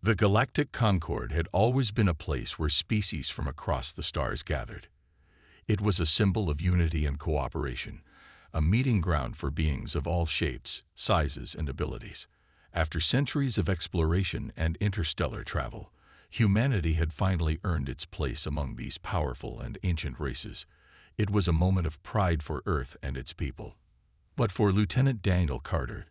The Galactic Concord had always been a place where species from across the stars gathered. It was a symbol of unity and cooperation, a meeting ground for beings of all shapes, sizes, and abilities. After centuries of exploration and interstellar travel, humanity had finally earned its place among these powerful and ancient races. It was a moment of pride for Earth and its people. But for Lieutenant Daniel Carter,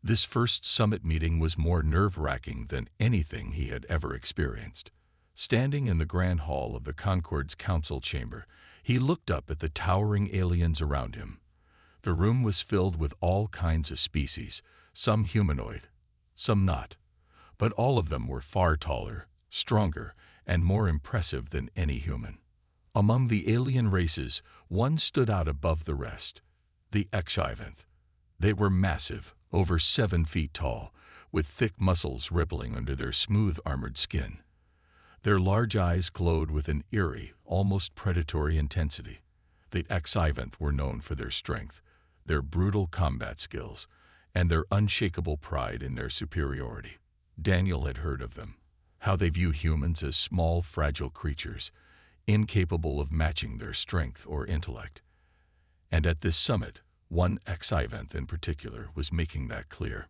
this first summit meeting was more nerve-wracking than anything he had ever experienced. Standing in the grand hall of the Concord's council chamber, he looked up at the towering aliens around him. The room was filled with all kinds of species, some humanoid, some not, but all of them were far taller, stronger, and more impressive than any human. Among the alien races, one stood out above the rest, the HFY. They were massive, over 7 feet tall, with thick muscles rippling under their smooth armored skin. Their large eyes glowed with an eerie, almost predatory intensity. The HFY were known for their strength, their brutal combat skills, and their unshakable pride in their superiority. Daniel had heard of them, how they viewed humans as small, fragile creatures, incapable of matching their strength or intellect. And at this summit, one HFY in particular was making that clear.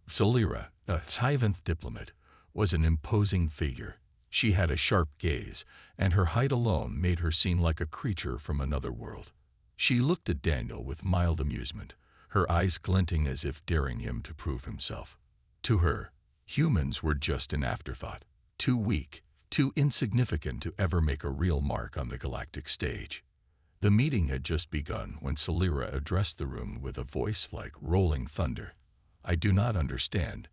Celira, a HFY diplomat, was an imposing figure. She had a sharp gaze, and her height alone made her seem like a creature from another world. She looked at Daniel with mild amusement, her eyes glinting as if daring him to prove himself. To her, humans were just an afterthought, too weak, too insignificant to ever make a real mark on the galactic stage. The meeting had just begun when Celira addressed the room with a voice like rolling thunder. "I do not understand,"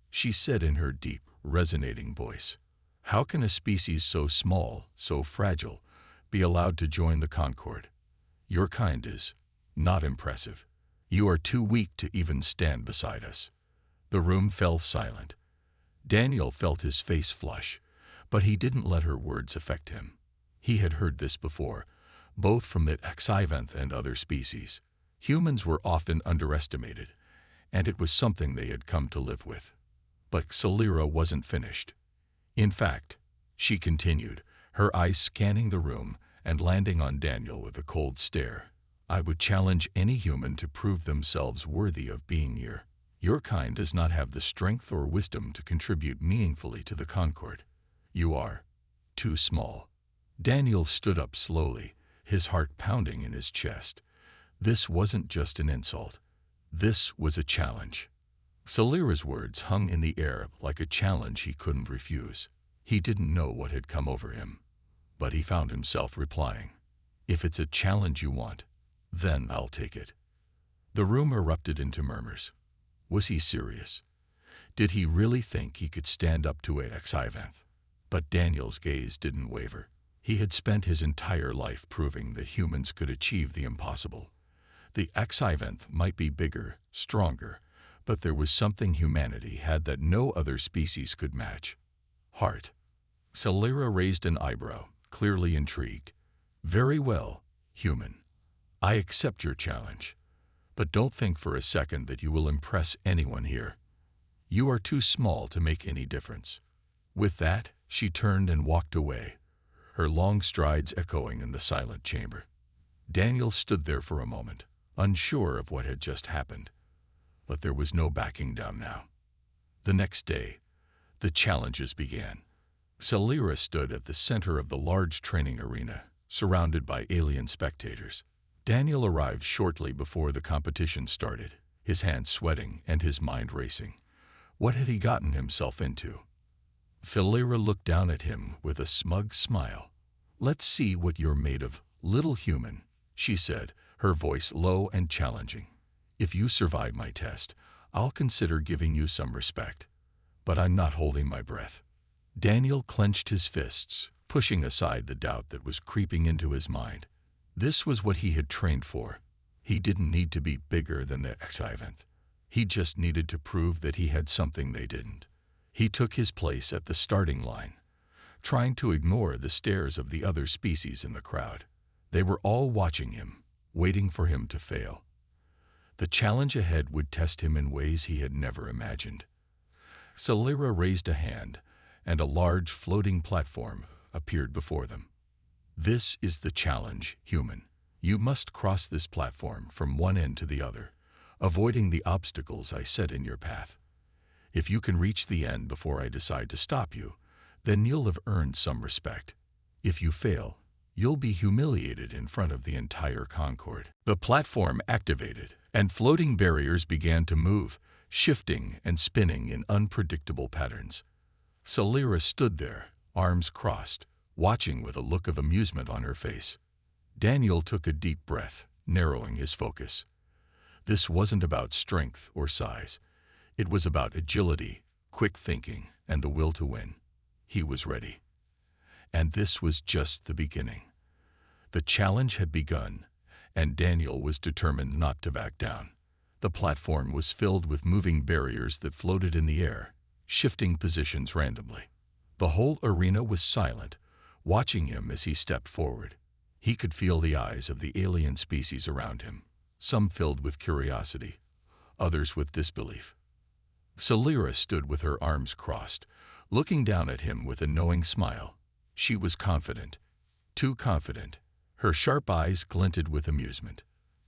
she said in her deep, resonating voice. "How can a species so small, so fragile, be allowed to join the Concord? Your kind is not impressive. You are too weak to even stand beside us." The room fell silent. Daniel felt his face flush, but he didn't let her words affect him. He had heard this before, both from the HFY and other species. Humans were often underestimated, and it was something they had come to live with. But Celira wasn't finished. In fact, she continued, her eyes scanning the room and landing on Daniel with a cold stare. "I would challenge any human to prove themselves worthy of being here. Your kind does not have the strength or wisdom to contribute meaningfully to the Concord. You are too small." Daniel stood up slowly, his heart pounding in his chest. This wasn't just an insult. This was a challenge. Celira's words hung in the air like a challenge he couldn't refuse. He didn't know what had come over him, but he found himself replying, "If it's a challenge you want, then I'll take it." The room erupted into murmurs. Was he serious? Did he really think he could stand up to a HFY? But Daniel's gaze didn't waver. He had spent his entire life proving that humans could achieve the impossible. The HFY might be bigger, stronger, but there was something humanity had that no other species could match. Heart. Celira raised an eyebrow, clearly intrigued. "Very well, human. I accept your challenge. But don't think for a second that you will impress anyone here. You are too small to make any difference." With that, she turned and walked away, her long strides echoing in the silent chamber. Daniel stood there for a moment, unsure of what had just happened. But there was no backing down now. The next day, the challenges began. Celira stood at the center of the large training arena, surrounded by alien spectators. Daniel arrived shortly before the competition started, his hands sweating and his mind racing. What had he gotten himself into? Celira looked down at him with a smug smile. "Let's see what you're made of, little human," she said, her voice low and challenging. "If you survive my test, I'll consider giving you some respect. But I'm not holding my breath." Daniel clenched his fists, pushing aside the doubt that was creeping into his mind. This was what he had trained for. He didn't need to be bigger than the HFY. He just needed to prove that he had something they didn't. He took his place at the starting line, trying to ignore the stares of the other species in the crowd. They were all watching him, waiting for him to fail. The challenge ahead would test him in ways he had never imagined. Salira raised a hand, and a large floating platform appeared before them. "This is the challenge, human. You must cross this platform from one end to the other, avoiding the obstacles I set in your path. If you can reach the end before I decide to stop you, then you'll have earned some respect. If you fail, you'll be humiliated in front of the entire Concord." The platform activated, and floating barriers began to move, shifting and spinning in unpredictable patterns. Salira stood there, arms crossed, watching with a look of amusement on her face. Daniel took a deep breath, narrowing his focus. This wasn't about strength or size. It was about agility, quick thinking, and the will to win. He was ready. And this was just the beginning. The challenge had begun, and Daniel was determined not to back down. The platform was filled with moving barriers that floated in the air, shifting positions randomly. The whole arena was silent, watching him as he stepped forward. He could feel the eyes of the alien species around him, some filled with curiosity, others with disbelief. Salira stood with her arms crossed, looking down at him with a knowing smile. She was confident, too confident. Her sharp eyes glinted with amusement.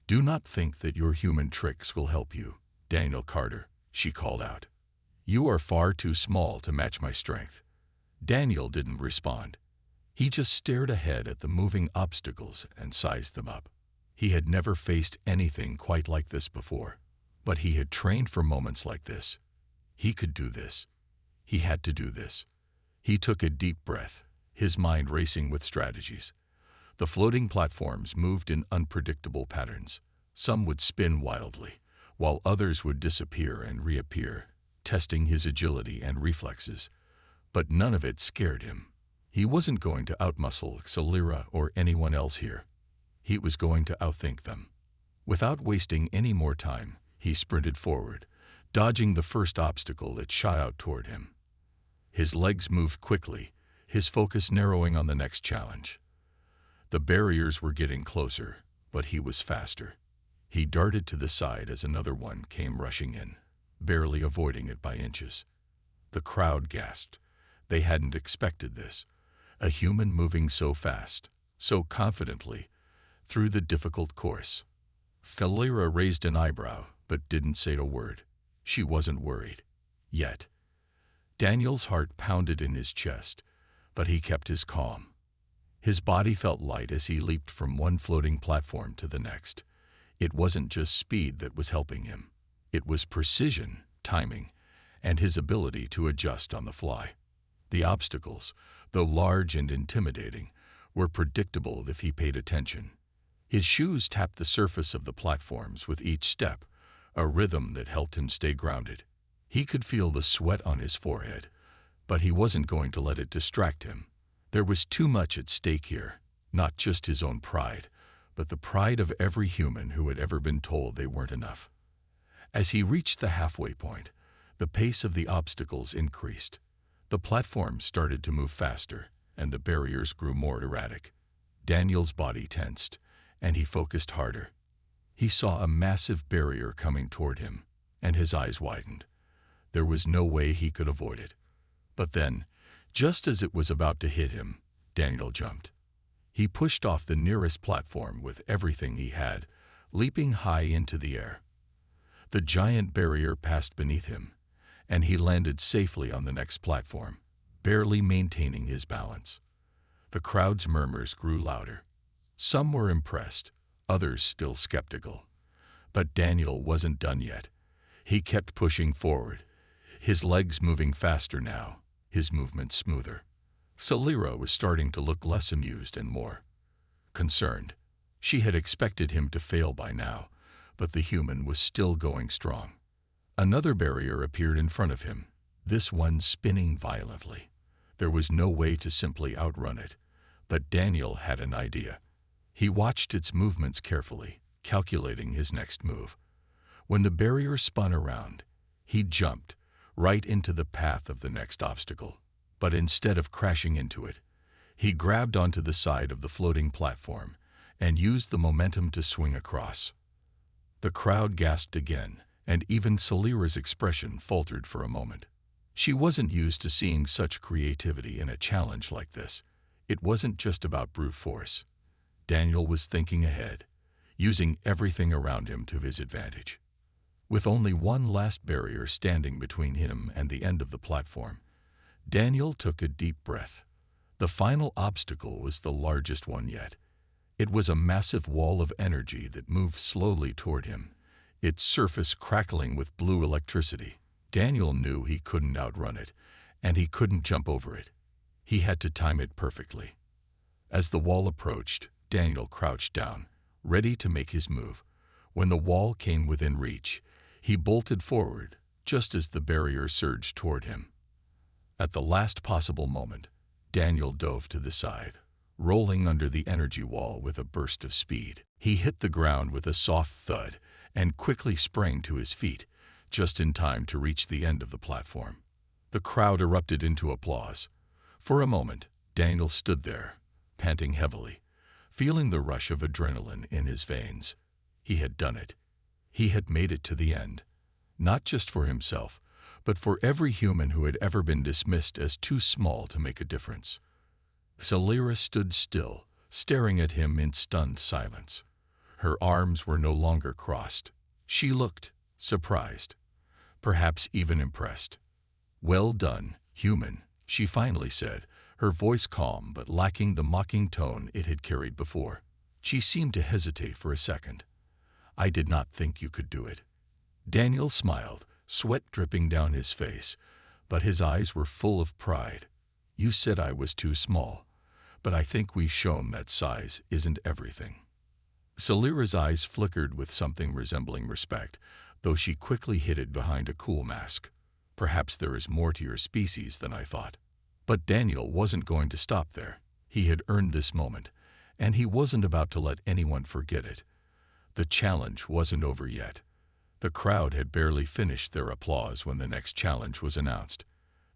"Do not think that your human tricks will help you, Daniel Carter," she called out. "You are far too small to match my strength." Daniel didn't respond. He just stared ahead at the moving obstacles and sized them up. He had never faced anything quite like this before, but he had trained for moments like this. He could do this. He had to do this. He took a deep breath, his mind racing with strategies. The floating platforms moved in unpredictable patterns. Some would spin wildly, while others would disappear and reappear, testing his agility and reflexes. But none of it scared him. He wasn't going to outmuscle Salira or anyone else here. He was going to outthink them. Without wasting any more time, he sprinted forward, dodging the first obstacle that shot out toward him. His legs moved quickly, his focus narrowing on the next challenge. The barriers were getting closer, but he was faster. He darted to the side as another one came rushing in, barely avoiding it by inches. The crowd gasped. They hadn't expected this. A human moving so fast, so confidently, through the difficult course. Salira raised an eyebrow, but didn't say a word. She wasn't worried. Yet. Daniel's heart pounded in his chest, but he kept his calm. His body felt light as he leaped from one floating platform to the next. It wasn't just speed that was helping him. It was precision, timing, and his ability to adjust on the fly. The obstacles, though large and intimidating, were predictable if he paid attention. His shoes tapped the surface of the platforms with each step, a rhythm that helped him stay grounded. He could feel the sweat on his forehead, but he wasn't going to let it distract him. There was too much at stake here, not just his own pride, but the pride of every human who had ever been told they weren't enough. As he reached the halfway point, the pace of the obstacles increased. The platforms started to move faster, and the barriers grew more erratic. Daniel's body tensed, and he focused harder. He saw a massive barrier coming toward him, and his eyes widened. There was no way he could avoid it. But then, just as it was about to hit him, Daniel jumped. He pushed off the nearest platform with everything he had, leaping high into the air. The giant barrier passed beneath him, and he landed safely on the next platform, barely maintaining his balance. The crowd's murmurs grew louder. Some were impressed, others still skeptical. But Daniel wasn't done yet. He kept pushing forward, his legs moving faster now, his movements smoother. Salira was starting to look less amused and more concerned. She had expected him to fail by now, but the human was still going strong. Another barrier appeared in front of him, this one spinning violently. There was no way to simply outrun it, but Daniel had an idea. He watched its movements carefully, calculating his next move. When the barrier spun around, he jumped right into the path of the next obstacle. But instead of crashing into it, he grabbed onto the side of the floating platform and used the momentum to swing across. The crowd gasped again, and even Salira's expression faltered for a moment. She wasn't used to seeing such creativity in a challenge like this. It wasn't just about brute force. Daniel was thinking ahead, using everything around him to his advantage. With only one last barrier standing between him and the end of the platform, Daniel took a deep breath. The final obstacle was the largest one yet. It was a massive wall of energy that moved slowly toward him, its surface crackling with blue electricity. Daniel knew he couldn't outrun it, and he couldn't jump over it. He had to time it perfectly. As the wall approached, Daniel crouched down, ready to make his move. When the wall came within reach, he bolted forward, just as the barrier surged toward him. At the last possible moment, Daniel dove to the side, rolling under the energy wall with a burst of speed. He hit the ground with a soft thud and quickly sprang to his feet, just in time to reach the end of the platform. The crowd erupted into applause. For a moment, Daniel stood there, panting heavily, feeling the rush of adrenaline in his veins. He had done it. He had made it to the end, not just for himself, but for every human who had ever been dismissed as too small to make a difference. Scifi stood still, staring at him in stunned silence. Her arms were no longer crossed. She looked surprised, perhaps even impressed. "Well done, human," she finally said, her voice calm but lacking the mocking tone it had carried before. She seemed to hesitate for a second. "I did not think you could do it." Daniel smiled, sweat dripping down his face, but his eyes were full of pride. "You said I was too small, but I think we've shown that size isn't everything." Scifi's eyes flickered with something resembling respect, though she quickly hid it behind a cool mask. "Perhaps there is more to your species than I thought." But Daniel wasn't going to stop there. He had earned this moment, and he wasn't about to let anyone forget it. The challenge wasn't over yet. The crowd had barely finished their applause when the next challenge was announced.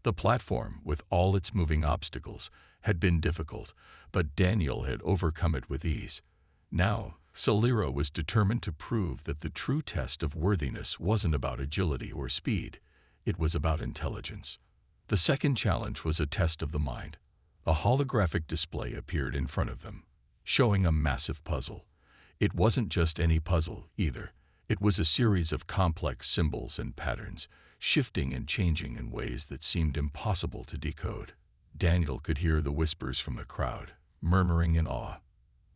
The platform, with all its moving obstacles, had been difficult, but Daniel had overcome it with ease. Now, Scifi was determined to prove that the true test of worthiness wasn't about agility or speed. It was about intelligence. The second challenge was a test of the mind. A holographic display appeared in front of them, showing a massive puzzle. It wasn't just any puzzle, either. It was a series of complex symbols and patterns, shifting and changing in ways that seemed impossible to decode. Daniel could hear the whispers from the crowd, murmuring in awe.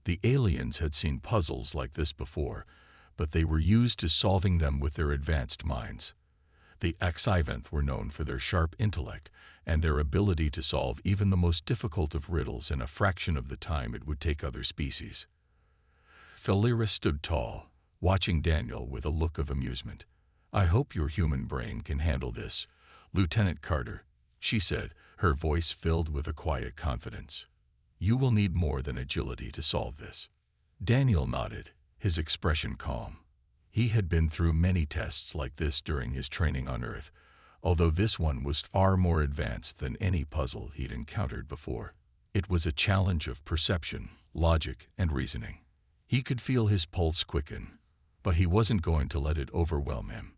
The aliens had seen puzzles like this before, but they were used to solving them with their advanced minds. The HFY were known for their sharp intellect and their ability to solve even the most difficult of riddles in a fraction of the time it would take other species. Scifi stood tall, watching Daniel with a look of amusement. "I hope your human brain can handle this, Lieutenant Carter," she said, her voice filled with a quiet confidence. "You will need more than agility to solve this." Daniel nodded, his expression calm. He had been through many tests like this during his training on Earth, although this one was far more advanced than any puzzle he'd encountered before. It was a challenge of perception, logic, and reasoning. He could feel his pulse quicken, but he wasn't going to let it overwhelm him.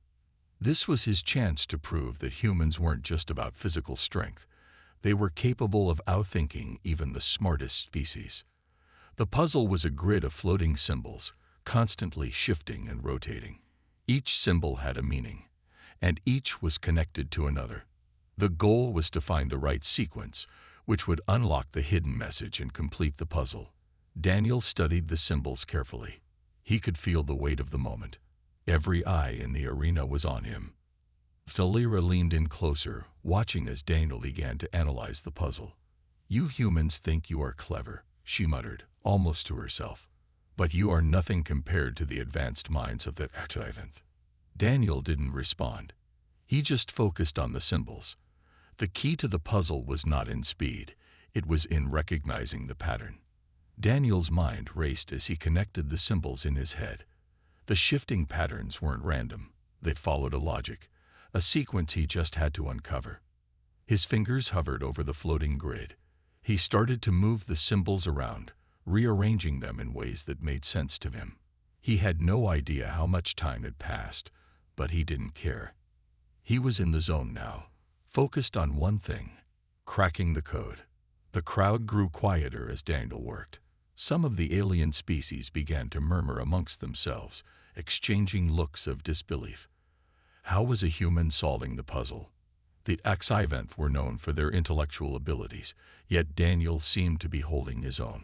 This was his chance to prove that humans weren't just about physical strength. They were capable of outthinking even the smartest species. The puzzle was a grid of floating symbols, constantly shifting and rotating. Each symbol had a meaning, and each was connected to another. The goal was to find the right sequence, which would unlock the hidden message and complete the puzzle. Daniel studied the symbols carefully. He could feel the weight of the moment. Every eye in the arena was on him. Scifi leaned in closer, watching as Daniel began to analyze the puzzle. "You humans think you are clever," she muttered, almost to herself. "But you are nothing compared to the advanced minds of the HFY." Daniel didn't respond. He just focused on the symbols. The key to the puzzle was not in speed. It was in recognizing the pattern. Daniel's mind raced as he connected the symbols in his head. The shifting patterns weren't random. They followed a logic, a sequence he just had to uncover. His fingers hovered over the floating grid. He started to move the symbols around, rearranging them in ways that made sense to him. He had no idea how much time had passed, but he didn't care. He was in the zone now, focused on one thing: cracking the code. The crowd grew quieter as Daniel worked. Some of the alien species began to murmur amongst themselves, exchanging looks of disbelief. How was a human solving the puzzle? The Scifi were known for their intellectual abilities, yet Daniel seemed to be holding his own.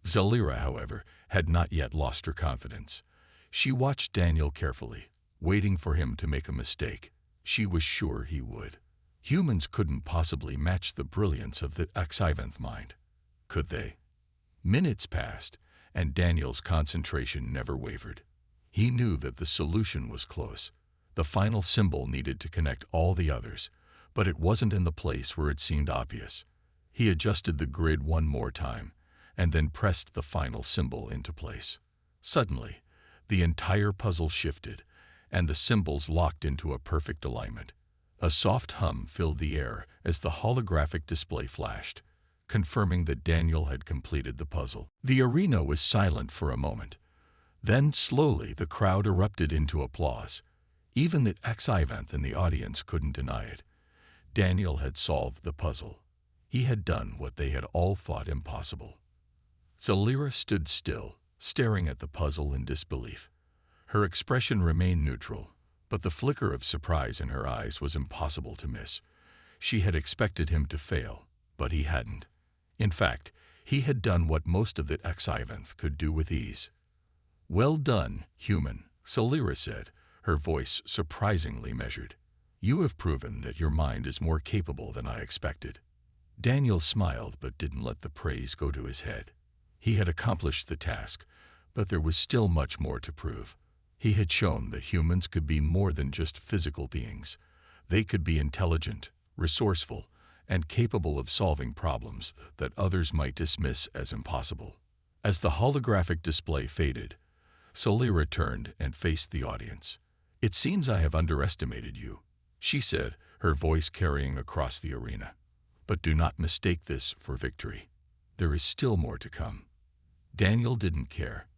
Zalira, however, had not yet lost her confidence. She watched Daniel carefully, waiting for him to make a mistake. She was sure he would. Humans couldn't possibly match the brilliance of the Scifi mind, could they? Minutes passed, and Daniel's concentration never wavered. He knew that the solution was close. The final symbol needed to connect all the others, but it wasn't in the place where it seemed obvious. He adjusted the grid one more time, and then pressed the final symbol into place. Suddenly, the entire puzzle shifted, and the symbols locked into a perfect alignment. A soft hum filled the air as the holographic display flashed, confirming that Daniel had completed the puzzle. The arena was silent for a moment. Then, slowly, the crowd erupted into applause. Even the Scifi in the audience couldn't deny it. Daniel had solved the puzzle. He had done what they had all thought impossible. Zalira stood still, staring at the puzzle in disbelief. Her expression remained neutral, but the flicker of surprise in her eyes was impossible to miss. She had expected him to fail, but he hadn't. In fact, he had done what most of the Scifi could do with ease. "Well done, human," Zalira said, her voice surprisingly measured. "You have proven that your mind is more capable than I expected." Daniel smiled but didn't let the praise go to his head. He had accomplished the task, but there was still much more to prove. He had shown that humans could be more than just physical beings. They could be intelligent, resourceful, and capable of solving problems that others might dismiss as impossible. As the holographic display faded, Zalira turned and faced the audience. "It seems I have underestimated you," she said, her voice carrying across the arena. "But do not mistake this for victory. There is still more to come." Daniel didn't care.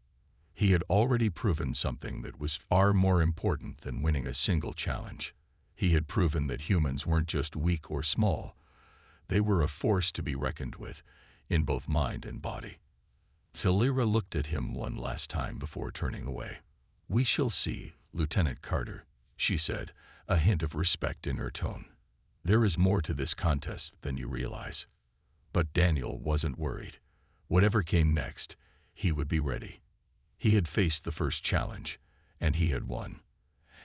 He had already proven something that was far more important than winning a single challenge. He had proven that humans weren't just weak or small. They were a force to be reckoned with, in both mind and body. Zalira looked at him one last time before turning away. "We shall see, Lieutenant Carter," she said, a hint of respect in her tone. "There is more to this contest than you realize." But Daniel wasn't worried. Whatever came next, he would be ready. He had faced the first challenge, and he had won.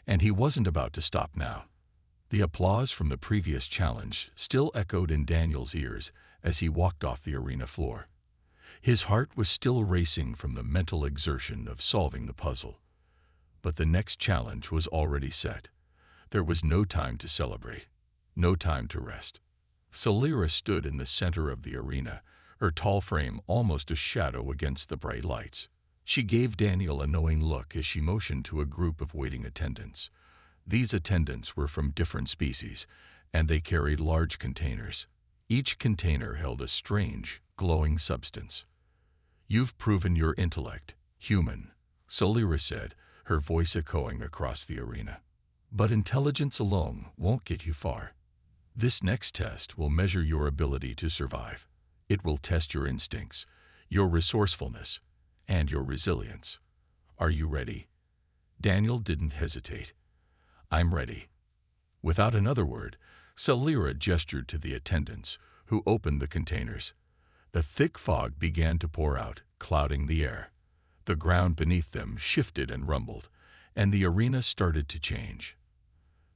And he wasn't about to stop now. The applause from the previous challenge still echoed in Daniel's ears as he walked off the arena floor. His heart was still racing from the mental exertion of solving the puzzle. But the next challenge was already set. There was no time to celebrate, no time to rest. Zalira stood in the center of the arena, her tall frame almost a shadow against the bright lights. She gave Daniel a knowing look as she motioned to a group of waiting attendants. These attendants were from different species, and they carried large containers. Each container held a strange, glowing substance. "You've proven your intellect, human," Zalira said, her voice echoing across the arena. "But intelligence alone won't get you far. This next test will measure your ability to survive. It will test your instincts, your resourcefulness, and your resilience. Are you ready?" Daniel didn't hesitate. "I'm ready." Without another word, Zalira gestured to the attendants, who opened the containers. The thick fog began to pour out, clouding the air. The ground beneath them shifted and rumbled, and the arena started to change.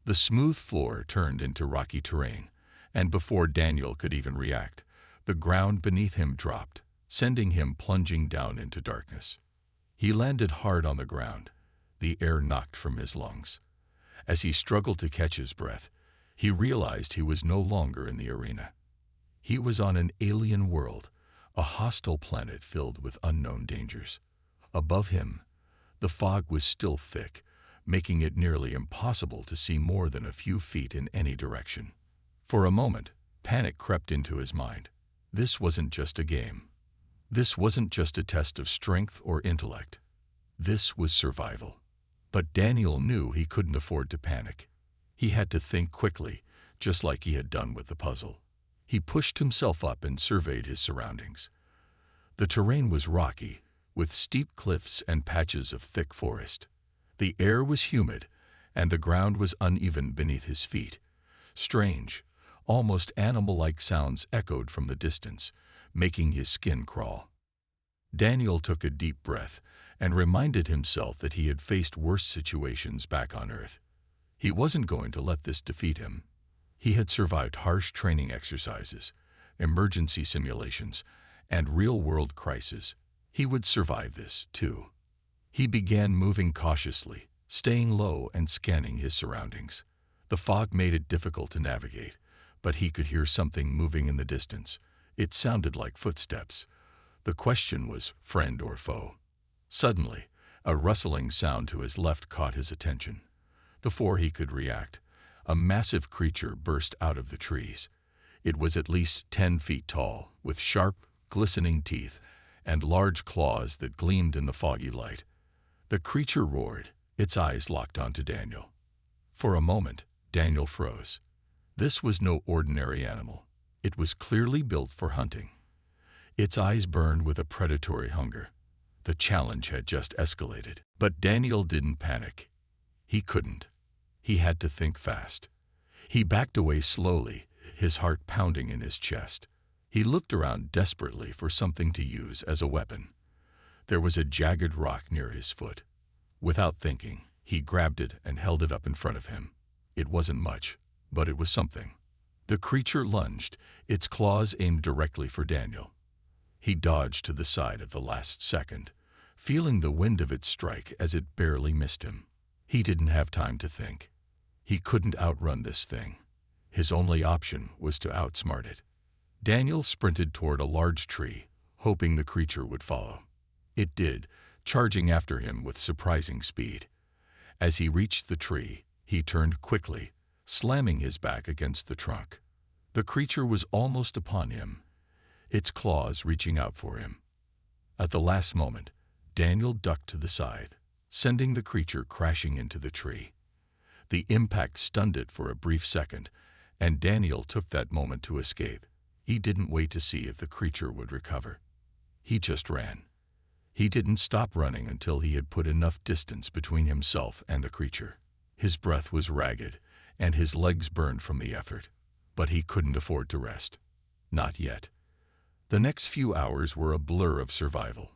The smooth floor turned into rocky terrain, and before Daniel could even react, the ground beneath him dropped, sending him plunging down into darkness. He landed hard on the ground, the air knocked from his lungs. As he struggled to catch his breath, he realized he was no longer in the arena. He was on an alien world, a hostile planet filled with unknown dangers. Above him, the fog was still thick, making it nearly impossible to see more than a few feet in any direction. For a moment, panic crept into his mind. This wasn't just a game. This wasn't just a test of strength or intellect. This was survival. But Daniel knew he couldn't afford to panic. He had to think quickly, just like he had done with the puzzle. He pushed himself up and surveyed his surroundings. The terrain was rocky, with steep cliffs and patches of thick forest. The air was humid, and the ground was uneven beneath his feet. Strange, almost animal-like sounds echoed from the distance, making his skin crawl. Daniel took a deep breath and reminded himself that he had faced worse situations back on Earth. He wasn't going to let this defeat him. He had survived harsh training exercises, emergency simulations, and real-world crises. He would survive this, too. He began moving cautiously, staying low and scanning his surroundings. The fog made it difficult to navigate, but he could hear something moving in the distance. It sounded like footsteps. The question was friend or foe. Suddenly, a rustling sound to his left caught his attention. Before he could react, a massive creature burst out of the trees. It was at least 10 feet tall, with sharp, glistening teeth and large claws that gleamed in the foggy light. The creature roared, its eyes locked onto Daniel. For a moment, Daniel froze. This was no ordinary animal. It was clearly built for hunting. Its eyes burned with a predatory hunger. The challenge had just escalated. But Daniel didn't panic. He couldn't. He had to think fast. He backed away slowly, his heart pounding in his chest. He looked around desperately for something to use as a weapon. There was a jagged rock near his foot. Without thinking, he grabbed it and held it up in front of him. It wasn't much, but it was something. The creature lunged, its claws aimed directly for Daniel. He dodged to the side at the last second, feeling the wind of its strike as it barely missed him. He didn't have time to think. He couldn't outrun this thing. His only option was to outsmart it. Daniel sprinted toward a large tree, hoping the creature would follow. It did, charging after him with surprising speed. As he reached the tree, he turned quickly, slamming his back against the trunk. The creature was almost upon him, its claws reaching out for him. At the last moment, Daniel ducked to the side, sending the creature crashing into the tree. The impact stunned it for a brief second, and Daniel took that moment to escape. He didn't wait to see if the creature would recover. He just ran. He didn't stop running until he had put enough distance between himself and the creature. His breath was ragged, and his legs burned from the effort. But he couldn't afford to rest. Not yet. The next few hours were a blur of survival.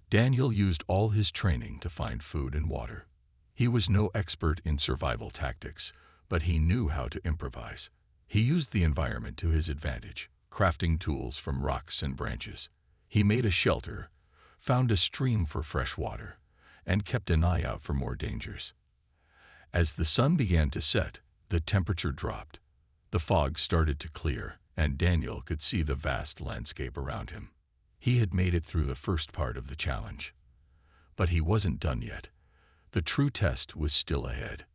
Daniel used all his training to find food and water. He was no expert in survival tactics, but he knew how to improvise. He used the environment to his advantage, crafting tools from rocks and branches. He made a shelter, found a stream for fresh water, and kept an eye out for more dangers. As the sun began to set, the temperature dropped. The fog started to clear, and Daniel could see the vast landscape around him. He had made it through the first part of the challenge. But he wasn't done yet. The true test was still ahead.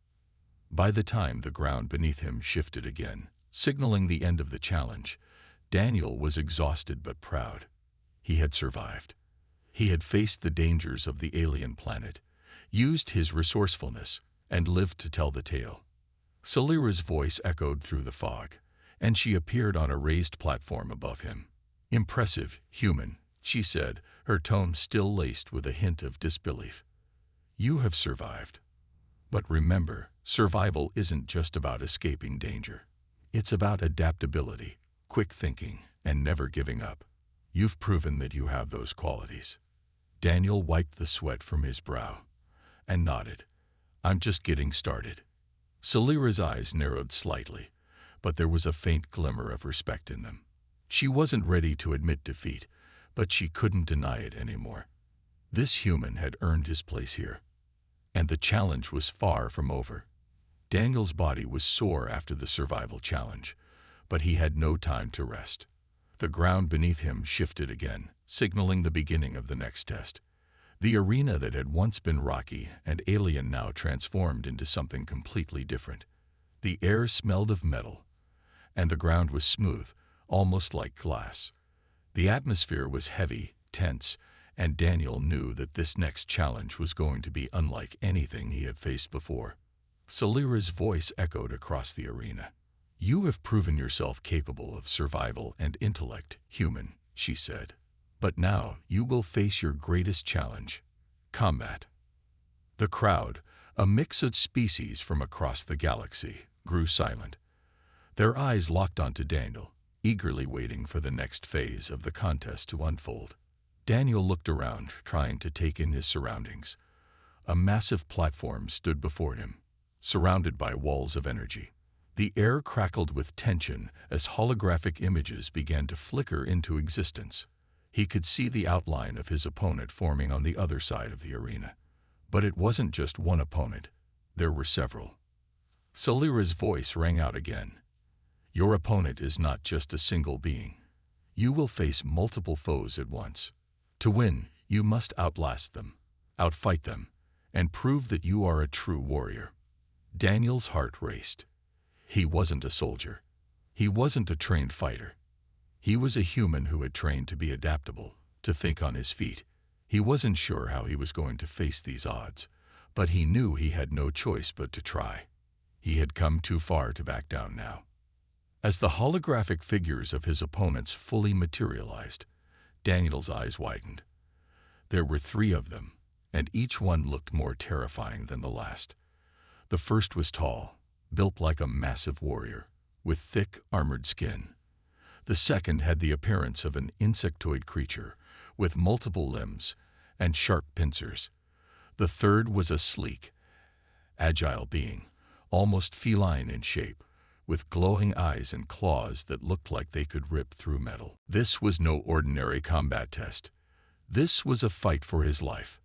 By the time the ground beneath him shifted again, signaling the end of the challenge, Daniel was exhausted but proud. He had survived. He had faced the dangers of the alien planet, used his resourcefulness, and lived to tell the tale. Salira's voice echoed through the fog, and she appeared on a raised platform above him. "Impressive, human," she said, her tone still laced with a hint of disbelief. "You have survived. But remember, survival isn't just about escaping danger. It's about adaptability, quick thinking, and never giving up. You've proven that you have those qualities." Daniel wiped the sweat from his brow and nodded. "I'm just getting started." Salira's eyes narrowed slightly, but there was a faint glimmer of respect in them. She wasn't ready to admit defeat, but she couldn't deny it anymore. This human had earned his place here, and the challenge was far from over. Daniel's body was sore after the survival challenge, but he had no time to rest. The ground beneath him shifted again, signaling the beginning of the next test. The arena that had once been rocky and alien now transformed into something completely different. The air smelled of metal, and the ground was smooth, almost like glass. The atmosphere was heavy, tense, and Daniel knew that this next challenge was going to be unlike anything he had faced before. Salira's voice echoed across the arena. "You have proven yourself capable of survival and intellect, human," she said. "But now you will face your greatest challenge: combat." The crowd, a mix of species from across the galaxy, grew silent. Their eyes locked onto Daniel, eagerly waiting for the next phase of the contest to unfold. Daniel looked around, trying to take in his surroundings. A massive platform stood before him, surrounded by walls of energy. The air crackled with tension as holographic images began to flicker into existence. He could see the outline of his opponent forming on the other side of the arena. But it wasn't just one opponent. There were several. Solira's voice rang out again. "Your opponent is not just a single being. You will face multiple foes at once. To win, you must outlast them, outfight them, and prove that you are a true warrior." Daniel's heart raced. He wasn't a soldier. He wasn't a trained fighter. He was a human who had trained to be adaptable, to think on his feet. He wasn't sure how he was going to face these odds, but he knew he had no choice but to try. He had come too far to back down now. As the holographic figures of his opponents fully materialized, Daniel's eyes widened. There were 3 of them, and each one looked more terrifying than the last. The first was tall, built like a massive warrior, with thick, armored skin. The second had the appearance of an insectoid creature, with multiple limbs and sharp pincers. The third was a sleek, agile being, almost feline in shape, with glowing eyes and claws that looked like they could rip through metal. This was no ordinary combat test. This was a fight for his life.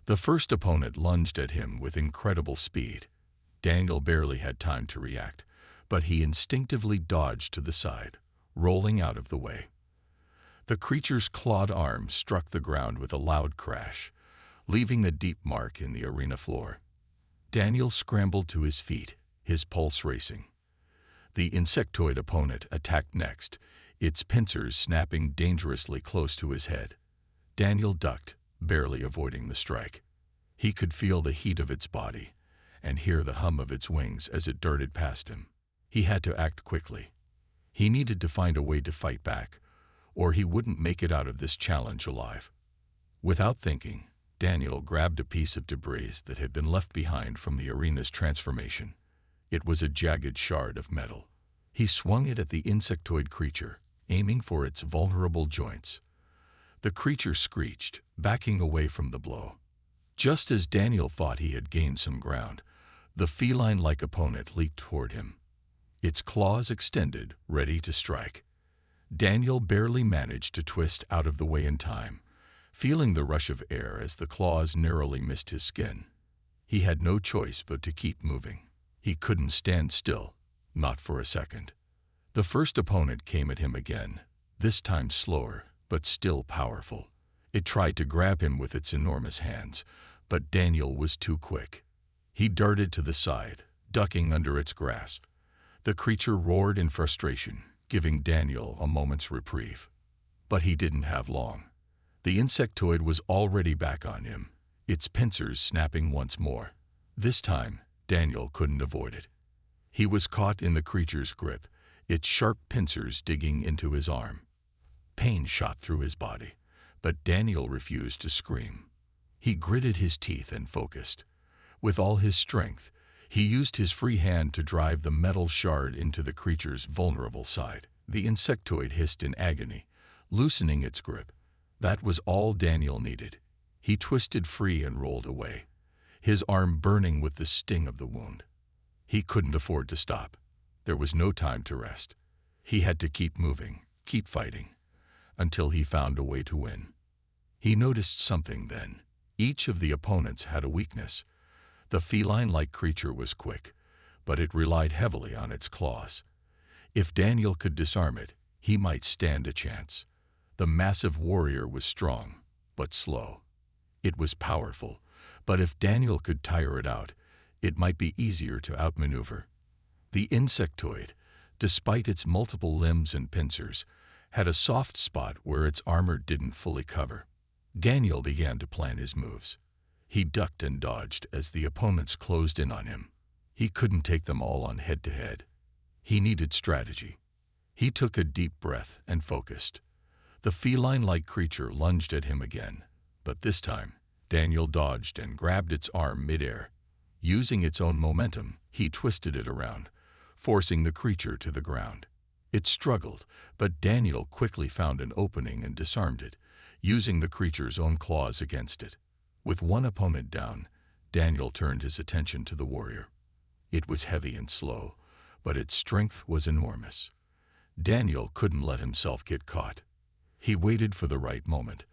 The first opponent lunged at him with incredible speed. Daniel barely had time to react, but he instinctively dodged to the side, rolling out of the way. The creature's clawed arm struck the ground with a loud crash, leaving a deep mark in the arena floor. Daniel scrambled to his feet, his pulse racing. The insectoid opponent attacked next, its pincers snapping dangerously close to his head. Daniel ducked, barely avoiding the strike. He could feel the heat of its body and hear the hum of its wings as it darted past him. He had to act quickly. He needed to find a way to fight back, or he wouldn't make it out of this challenge alive. Without thinking, Daniel grabbed a piece of debris that had been left behind from the arena's transformation. It was a jagged shard of metal. He swung it at the insectoid creature, aiming for its vulnerable joints. The creature screeched, backing away from the blow. Just as Daniel thought he had gained some ground, the feline-like opponent leaped toward him. Its claws extended, ready to strike. Daniel barely managed to twist out of the way in time, feeling the rush of air as the claws narrowly missed his skin. He had no choice but to keep moving. He couldn't stand still, not for a second. The first opponent came at him again, this time slower, but still powerful. It tried to grab him with its enormous hands, but Daniel was too quick. He darted to the side, ducking under its grasp. The creature roared in frustration, giving Daniel a moment's reprieve. But he didn't have long. The insectoid was already back on him, its pincers snapping once more. This time, Daniel couldn't avoid it. He was caught in the creature's grip, its sharp pincers digging into his arm. Pain shot through his body, but Daniel refused to scream. He gritted his teeth and focused. With all his strength, he used his free hand to drive the metal shard into the creature's vulnerable side. The insectoid hissed in agony, loosening its grip. That was all Daniel needed. He twisted free and rolled away, his arm burning with the sting of the wound. He couldn't afford to stop. There was no time to rest. He had to keep moving, keep fighting, until he found a way to win. He noticed something then. Each of the opponents had a weakness. The feline-like creature was quick, but it relied heavily on its claws. If Daniel could disarm it, he might stand a chance. The massive warrior was strong, but slow. It was powerful, but if Daniel could tire it out, it might be easier to outmaneuver. The insectoid, despite its multiple limbs and pincers, had a soft spot where its armor didn't fully cover. Daniel began to plan his moves. He ducked and dodged as the opponents closed in on him. He couldn't take them all on head-to-head. He needed strategy. He took a deep breath and focused. The feline-like creature lunged at him again, but this time, Daniel dodged and grabbed its arm midair. Using its own momentum, he twisted it around, forcing the creature to the ground. It struggled, but Daniel quickly found an opening and disarmed it, using the creature's own claws against it. With one opponent down, Daniel turned his attention to the warrior. It was heavy and slow, but its strength was enormous. Daniel couldn't let himself get caught. He waited for the right moment,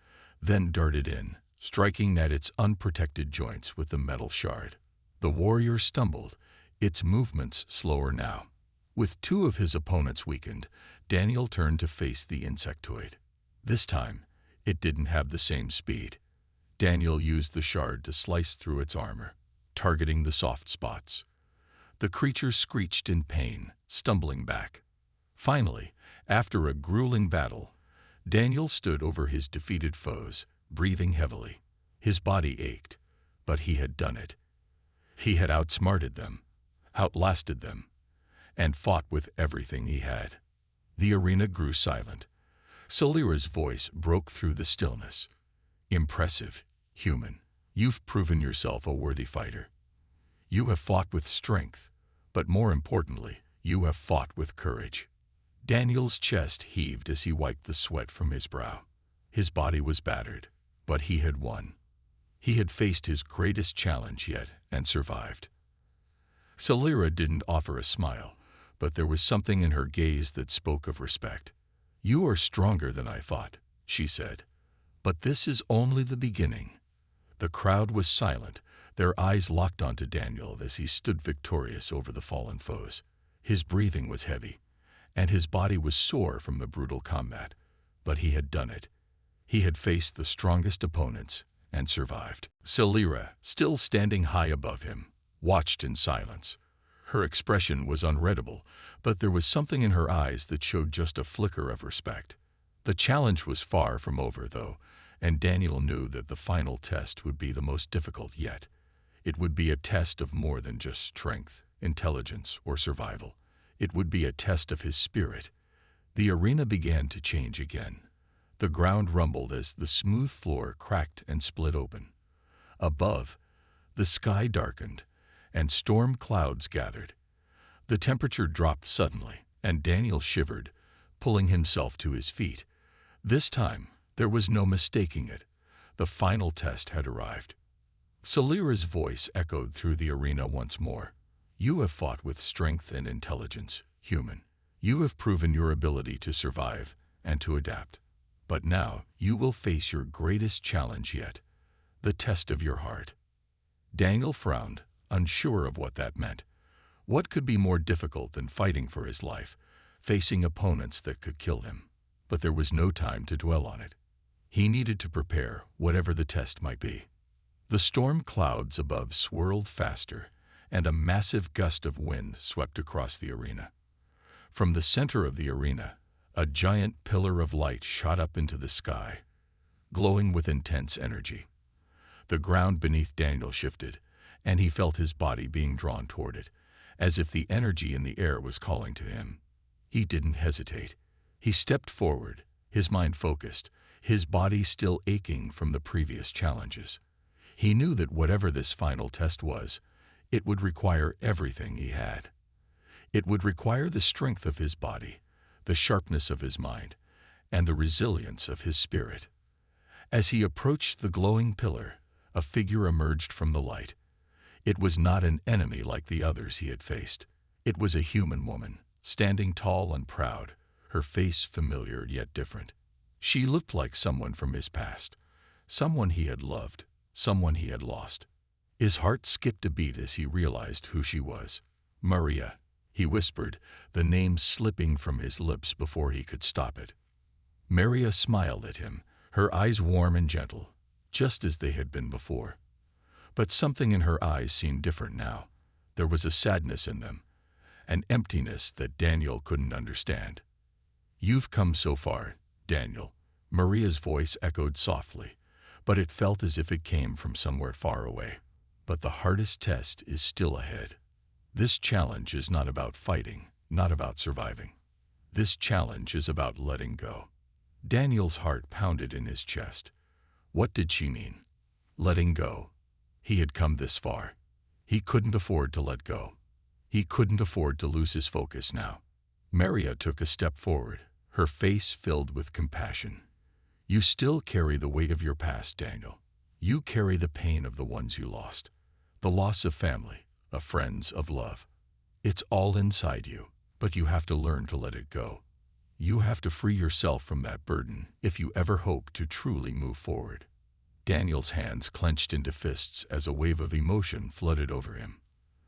then darted in, striking at its unprotected joints with the metal shard. The warrior stumbled, its movements slower now. With two of his opponents weakened, Daniel turned to face the insectoid. This time, it didn't have the same speed. Daniel used the shard to slice through its armor, targeting the soft spots. The creature screeched in pain, stumbling back. Finally, after a grueling battle, Daniel stood over his defeated foes, breathing heavily. His body ached, but he had done it. He had outsmarted them, outlasted them, and fought with everything he had. The arena grew silent. Solira's voice broke through the stillness. Impressive, human. You've proven yourself a worthy fighter. You have fought with strength, but more importantly, you have fought with courage. Daniel's chest heaved as he wiped the sweat from his brow. His body was battered, but he had won. He had faced his greatest challenge yet and survived. Solira didn't offer a smile, but there was something in her gaze that spoke of respect. You are stronger than I thought, she said. But this is only the beginning. The crowd was silent, their eyes locked onto Daniel as he stood victorious over the fallen foes. His breathing was heavy, and his body was sore from the brutal combat. But he had done it. He had faced the strongest opponents and survived. Solira, still standing high above him, watched in silence. Her expression was unreadable, but there was something in her eyes that showed just a flicker of respect. The challenge was far from over, though, and Daniel knew that the final test would be the most difficult yet. It would be a test of more than just strength, intelligence, or survival. It would be a test of his spirit. The arena began to change again. The ground rumbled as the smooth floor cracked and split open. Above, the sky darkened, and storm clouds gathered. The temperature dropped suddenly, and Daniel shivered, pulling himself to his feet. This time, there was no mistaking it. The final test had arrived. Solira's voice echoed through the arena once more. You have fought with strength and intelligence, human. You have proven your ability to survive and to adapt. But now you will face your greatest challenge yet, the test of your heart. Daniel frowned, unsure of what that meant. What could be more difficult than fighting for his life, facing opponents that could kill him? But there was no time to dwell on it. He needed to prepare, whatever the test might be. The storm clouds above swirled faster, and a massive gust of wind swept across the arena. From the center of the arena, a giant pillar of light shot up into the sky, glowing with intense energy. The ground beneath Daniel shifted, and he felt his body being drawn toward it, as if the energy in the air was calling to him. He didn't hesitate. He stepped forward, his mind focused, his body still aching from the previous challenges. He knew that whatever this final test was, it would require everything he had. It would require the strength of his body, the sharpness of his mind, and the resilience of his spirit. As he approached the glowing pillar, a figure emerged from the light. It was not an enemy like the others he had faced. It was a human woman, standing tall and proud, her face familiar yet different. She looked like someone from his past, someone he had loved, someone he had lost. His heart skipped a beat as he realized who she was. Maria, he whispered, the name slipping from his lips before he could stop it. Maria smiled at him, her eyes warm and gentle, just as they had been before. But something in her eyes seemed different now. There was a sadness in them, an emptiness that Daniel couldn't understand. You've come so far, Daniel. Maria's voice echoed softly, but it felt as if it came from somewhere far away. But the hardest test is still ahead. This challenge is not about fighting, not about surviving. This challenge is about letting go. Daniel's heart pounded in his chest. What did she mean? Letting go. He had come this far. He couldn't afford to let go. He couldn't afford to lose his focus now. Maria took a step forward, her face filled with compassion. You still carry the weight of your past, Daniel. You carry the pain of the ones you lost. The loss of family, of friends, of love. It's all inside you, but you have to learn to let it go. You have to free yourself from that burden if you ever hope to truly move forward. Daniel's hands clenched into fists as a wave of emotion flooded over him.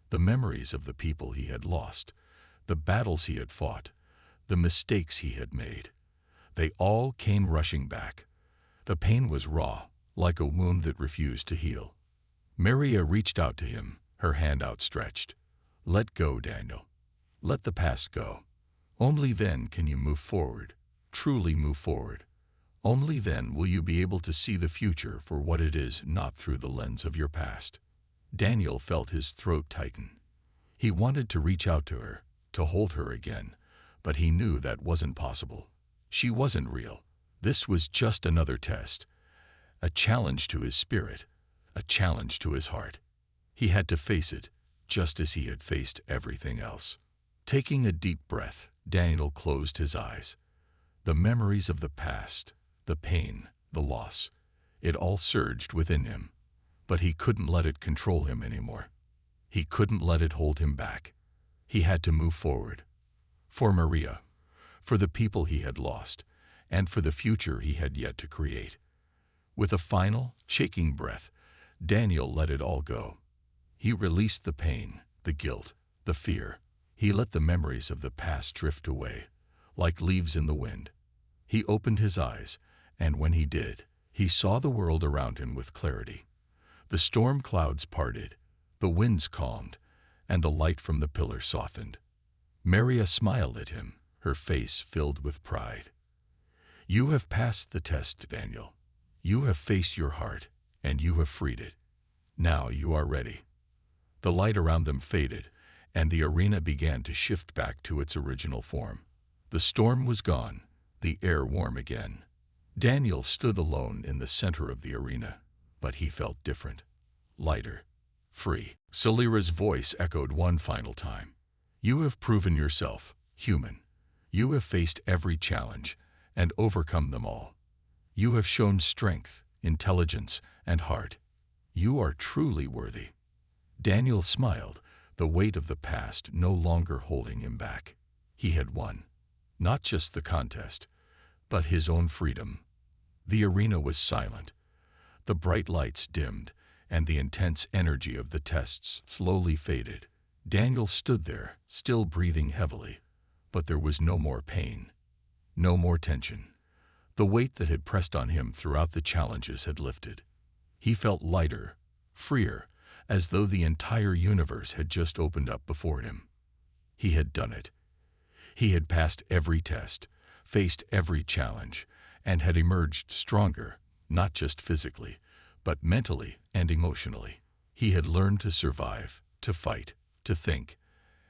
The memories of the people he had lost, the battles he had fought, the mistakes he had made. They all came rushing back. The pain was raw, like a wound that refused to heal. Maria reached out to him, her hand outstretched. Let go, Daniel. Let the past go. Only then can you move forward, truly move forward. Only then will you be able to see the future for what it is, not through the lens of your past. Daniel felt his throat tighten. He wanted to reach out to her, to hold her again, but he knew that wasn't possible. She wasn't real. This was just another test, a challenge to his spirit, a challenge to his heart. He had to face it, just as he had faced everything else. Taking a deep breath, Daniel closed his eyes. The memories of the past, the pain, the loss, it all surged within him. But he couldn't let it control him anymore. He couldn't let it hold him back. He had to move forward. For Maria, for the people he had lost, and for the future he had yet to create. With a final, shaking breath, Daniel let it all go. He released the pain, the guilt, the fear. He let the memories of the past drift away, like leaves in the wind. He opened his eyes, and when he did, he saw the world around him with clarity. The storm clouds parted, the winds calmed, and the light from the pillar softened. Maria smiled at him, her face filled with pride. You have passed the test, Daniel. You have faced your heart, and you have freed it. Now you are ready. The light around them faded, and the arena began to shift back to its original form. The storm was gone, the air warm again. Daniel stood alone in the center of the arena, but he felt different, lighter, free. Salira's voice echoed one final time. You have proven yourself, human. You have faced every challenge and overcome them all. You have shown strength, intelligence, and heart. You are truly worthy. Daniel smiled, the weight of the past no longer holding him back. He had won, not just the contest, but his own freedom. The arena was silent. The bright lights dimmed, and the intense energy of the tests slowly faded. Daniel stood there, still breathing heavily, but there was no more pain, no more tension. The weight that had pressed on him throughout the challenges had lifted. He felt lighter, freer, as though the entire universe had just opened up before him. He had done it. He had passed every test, faced every challenge, and had emerged stronger, not just physically, but mentally and emotionally. He had learned to survive, to fight, to think,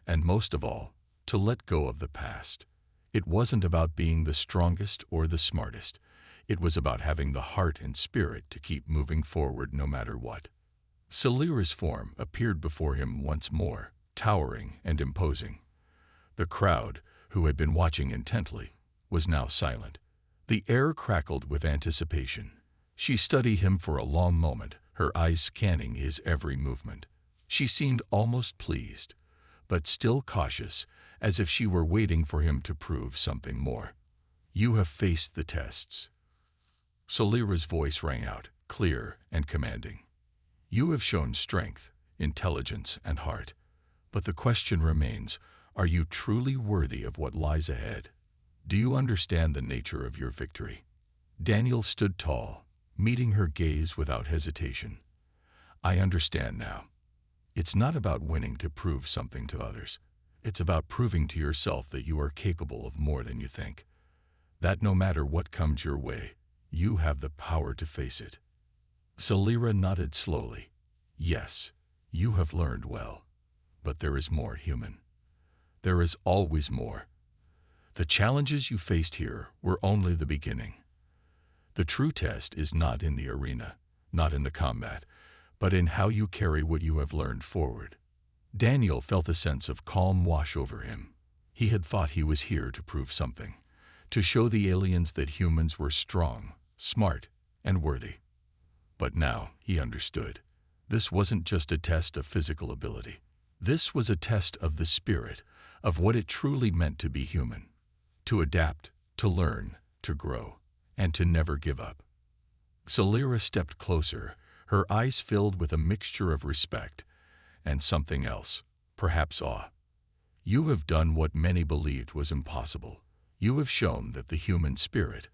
and most of all, to let go of the past. It wasn't about being the strongest or the smartest. It was about having the heart and spirit to keep moving forward no matter what. Salira's form appeared before him once more, towering and imposing. The crowd, who had been watching intently, was now silent. The air crackled with anticipation. She studied him for a long moment, her eyes scanning his every movement. She seemed almost pleased, but still cautious, as if she were waiting for him to prove something more. You have faced the tests. Salira's voice rang out, clear and commanding. You have shown strength, intelligence, and heart. But the question remains, are you truly worthy of what lies ahead? Do you understand the nature of your victory? Daniel stood tall, meeting her gaze without hesitation. I understand now. It's not about winning to prove something to others. It's about proving to yourself that you are capable of more than you think. That no matter what comes your way, you have the power to face it. Salira nodded slowly. Yes, you have learned well. But there is more, human. There is always more. The challenges you faced here were only the beginning. The true test is not in the arena, not in the combat, but in how you carry what you have learned forward. Daniel felt a sense of calm wash over him. He had thought he was here to prove something, to show the aliens that humans were strong, smart, and worthy. But now he understood. This wasn't just a test of physical ability. This was a test of the spirit, of what it truly meant to be human. To adapt, to learn, to grow, and to never give up. Celira stepped closer, her eyes filled with a mixture of respect and something else, perhaps awe. You have done what many believed was impossible. You have shown that the human spirit,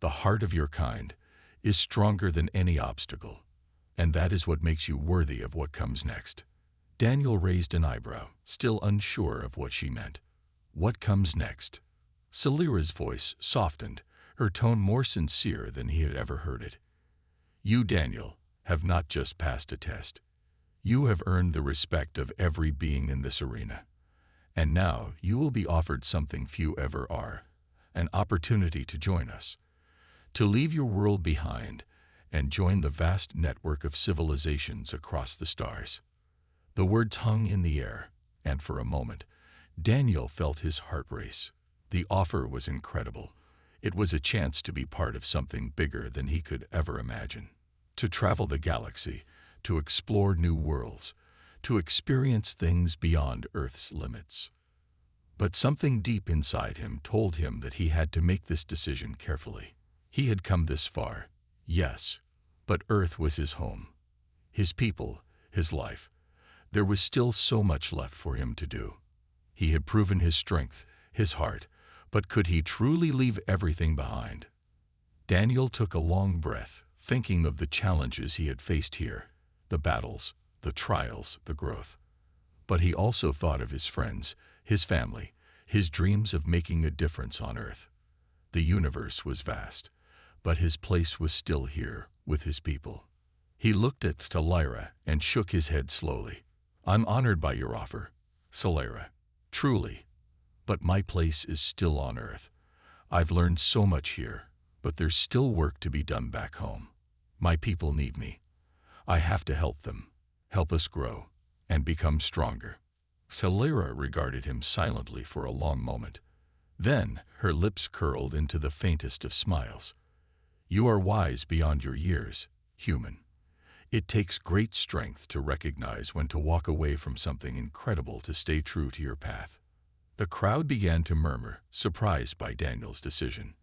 the heart of your kind, is stronger than any obstacle, and that is what makes you worthy of what comes next. Daniel raised an eyebrow, still unsure of what she meant. What comes next? Celira's voice softened, her tone more sincere than he had ever heard it. You, Daniel, have not just passed a test. You have earned the respect of every being in this arena. And now you will be offered something few ever are, an opportunity to join us, to leave your world behind and join the vast network of civilizations across the stars. The words hung in the air, and for a moment, Daniel felt his heart race. The offer was incredible. It was a chance to be part of something bigger than he could ever imagine. To travel the galaxy, to explore new worlds, to experience things beyond Earth's limits. But something deep inside him told him that he had to make this decision carefully. He had come this far, yes, but Earth was his home, his people, his life. There was still so much left for him to do. He had proven his strength, his heart, but could he truly leave everything behind? Daniel took a long breath, thinking of the challenges he had faced here, the battles, the trials, the growth. But he also thought of his friends, his family, his dreams of making a difference on Earth. The universe was vast, but his place was still here, with his people. He looked at Celira and shook his head slowly. I'm honored by your offer, Celira, truly. But my place is still on Earth. I've learned so much here, but there's still work to be done back home. My people need me. I have to help them, help us grow, and become stronger. Celira regarded him silently for a long moment. Then her lips curled into the faintest of smiles. You are wise beyond your years, human. It takes great strength to recognize when to walk away from something incredible to stay true to your path. The crowd began to murmur, surprised by Daniel's decision.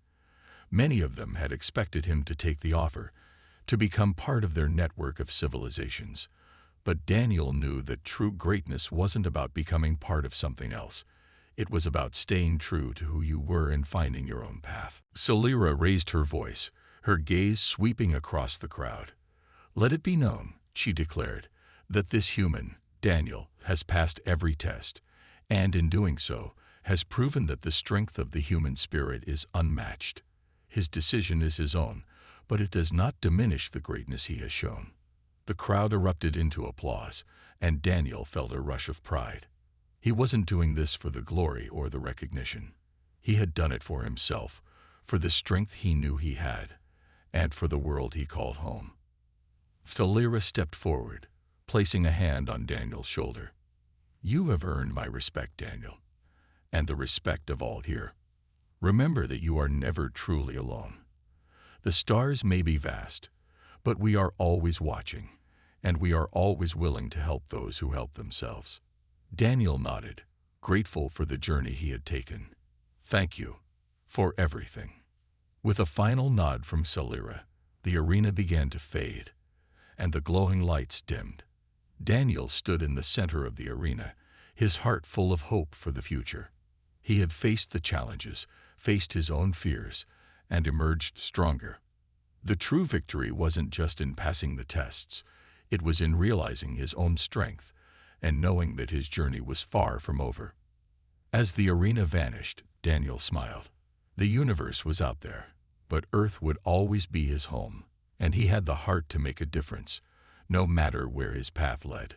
Many of them had expected him to take the offer, to become part of their network of civilizations. But Daniel knew that true greatness wasn't about becoming part of something else. It was about staying true to who you were and finding your own path. Celira raised her voice, her gaze sweeping across the crowd. Let it be known, she declared, that this human, Daniel, has passed every test, and in doing so, has proven that the strength of the human spirit is unmatched. His decision is his own, but it does not diminish the greatness he has shown. The crowd erupted into applause, and Daniel felt a rush of pride. He wasn't doing this for the glory or the recognition. He had done it for himself, for the strength he knew he had, and for the world he called home. Celira stepped forward, placing a hand on Daniel's shoulder. You have earned my respect, Daniel, and the respect of all here. Remember that you are never truly alone. The stars may be vast, but we are always watching, and we are always willing to help those who help themselves. Daniel nodded, grateful for the journey he had taken. Thank you for everything. With a final nod from Celira, the arena began to fade, and the glowing lights dimmed. Daniel stood in the center of the arena, his heart full of hope for the future. He had faced the challenges, faced his own fears, and emerged stronger. The true victory wasn't just in passing the tests, it was in realizing his own strength and knowing that his journey was far from over. As the arena vanished, Daniel smiled. The universe was out there, but Earth would always be his home, and he had the heart to make a difference, no matter where his path led.